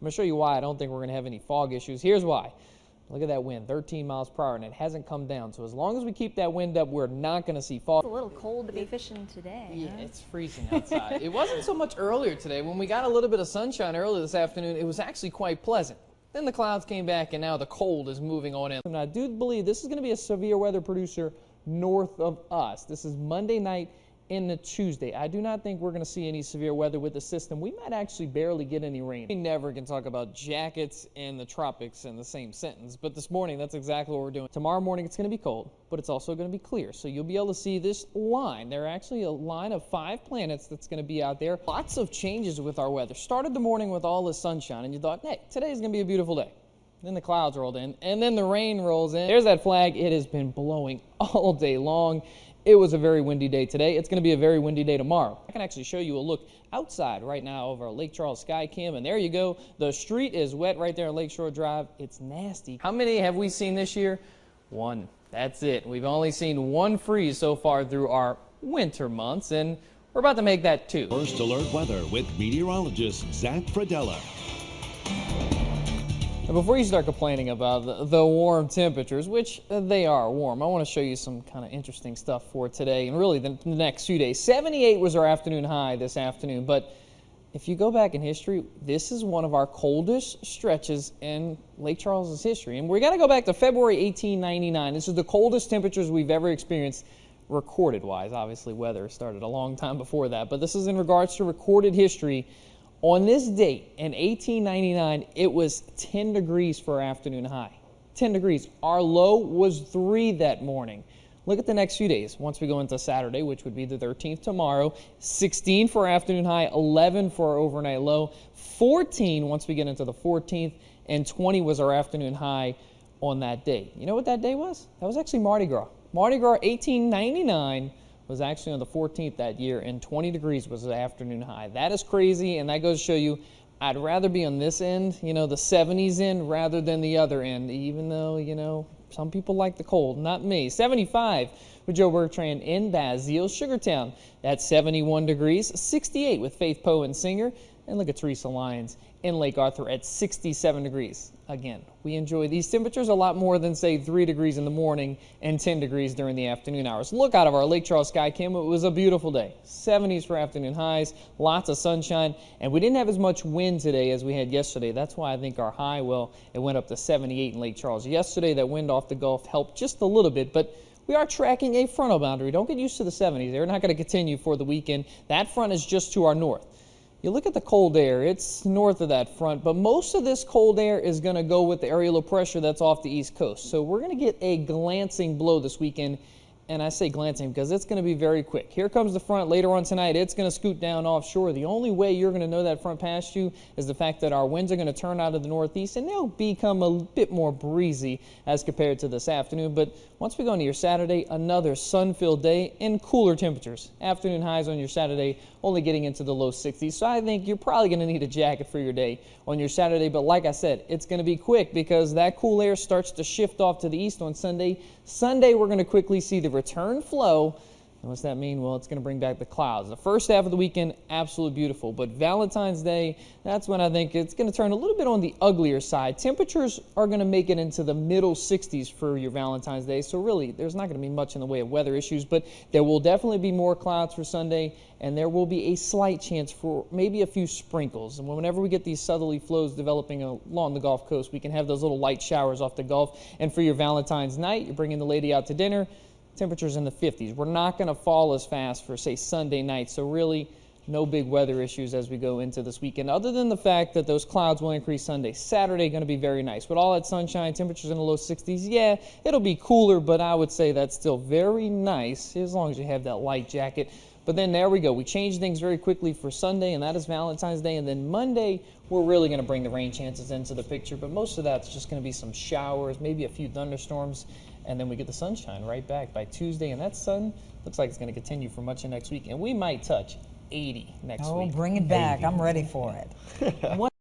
going to show you why I don't think we're going to have any fog issues. Here's why. Look at that wind, 13 miles per hour, and it hasn't come down. So as long as we keep that wind up, we're not going to see fog. It's a little cold to be fishing today. Yeah, huh? it's freezing outside. It wasn't so much earlier today. When we got a little bit of sunshine earlier this afternoon, it was actually quite pleasant. Then the clouds came back, and now the cold is moving on in. And I do believe this is going to be a severe weather producer north of us. This is Monday night into Tuesday. I do not think we're going to see any severe weather with the system. We might actually barely get any rain. We never can talk about jackets and the tropics in the same sentence, but this morning that's exactly what we're doing. Tomorrow morning it's going to be cold, but it's also going to be clear. So you'll be able to see this line. There are actually a line of 5 planets that's going to be out there. Lots of changes with our weather. Started the morning with all the sunshine and you thought, hey, today's going to be a beautiful day. Then the clouds rolled in, and then the rain rolls in. There's that flag. It has been blowing all day long. It was a very windy day today. It's going to be a very windy day tomorrow. I can actually show you a look outside right now of our Lake Charles Sky Cam, and there you go. The street is wet right there on Lakeshore Drive. It's nasty. How many have we seen this year? 1. That's it. We've only seen 1 freeze so far through our winter months, and we're about to make that 2. First alert weather with meteorologist Zack Fradella. And before you start complaining about the warm temperatures, which they are warm, I want to show you some kind of interesting stuff for today and really the next few days. 78 was our afternoon high this afternoon, but if you go back in history, this is one of our coldest stretches in Lake Charles's history. And we got to go back to February 1899. This is the coldest temperatures we've ever experienced recorded-wise. Obviously, weather started a long time before that, but this is in regards to recorded history. On this date in 1899, it was 10 degrees for our afternoon high. 10 degrees. Our low was 3 that morning. Look at the next few days. Once we go into Saturday, which would be the 13th tomorrow, 16 for our afternoon high, 11 for our overnight low, 14 once we get into the 14th, and 20 was our afternoon high on that day. You know what that day was? That was actually Mardi Gras. Mardi Gras 1899 was actually on the 14th that year, and 20 degrees was the afternoon high. That is crazy, and that goes to show you I'd rather be on this end, you know, the 70s end, rather than the other end, even though, you know, some people like the cold. Not me. 75 with Joe Bertrand in Basile, Sugartown. That's 71 degrees. 68 with Faith Poe and Singer. And look at Teresa Lyons in Lake Arthur at 67 degrees. Again, we enjoy these temperatures a lot more than, say, 3 degrees in the morning and 10 degrees during the afternoon hours. Look out of our Lake Charles Sky Cam. It was a beautiful day. 70s for afternoon highs, lots of sunshine, and we didn't have as much wind today as we had yesterday. That's why I think our high, well, it went up to 78 in Lake Charles. Yesterday, that wind off the Gulf helped just a little bit, but we are tracking a frontal boundary. Don't get used to the 70s. They're not going to continue for the weekend. That front is just to our north. You look at the cold air, it's north of that front, but most of this cold air is going to go with the area low pressure that's off the east coast. So we're going to get a glancing blow this weekend, and I say glancing because it's going to be very quick. Here comes the front later on tonight. It's going to scoot down offshore. The only way you're going to know that front passed you is the fact that our winds are going to turn out of the northeast, and they'll become a bit more breezy as compared to this afternoon. But once we go into your Saturday, another sun-filled day and cooler temperatures. Afternoon highs on your Saturday only getting into the low 60s. So I think you're probably going to need a jacket for your day on your Saturday. But like I said, it's going to be quick because that cool air starts to shift off to the east on Sunday. Sunday, we're going to quickly see the return flow. And what's that mean? Well, it's going to bring back the clouds. The first half of the weekend, absolutely beautiful. But Valentine's Day, that's when I think it's going to turn a little bit on the uglier side. Temperatures are going to make it into the middle 60s for your Valentine's Day. So really, there's not going to be much in the way of weather issues. But there will definitely be more clouds for Sunday. And there will be a slight chance for maybe a few sprinkles. And whenever we get these southerly flows developing along the Gulf Coast, we can have those little light showers off the Gulf. And for your Valentine's night, you're bringing the lady out to dinner. Temperatures in the 50s. We're not going to fall as fast for, say, Sunday night. So really, no big weather issues as we go into this weekend, other than the fact that those clouds will increase Sunday. Saturday going to be very nice. With all that sunshine, temperatures in the low 60s, yeah, it'll be cooler, but I would say that's still very nice as long as you have that light jacket. But then there we go. We changed things very quickly for Sunday, and that is Valentine's Day. And then Monday, we're really going to bring the rain chances into the picture. But most of that's just going to be some showers, maybe a few thunderstorms. And then we get the sunshine right back by Tuesday. And that sun looks like it's going to continue for much of next week. And we might touch 80 next week. Oh, bring it back. 80. I'm ready for it.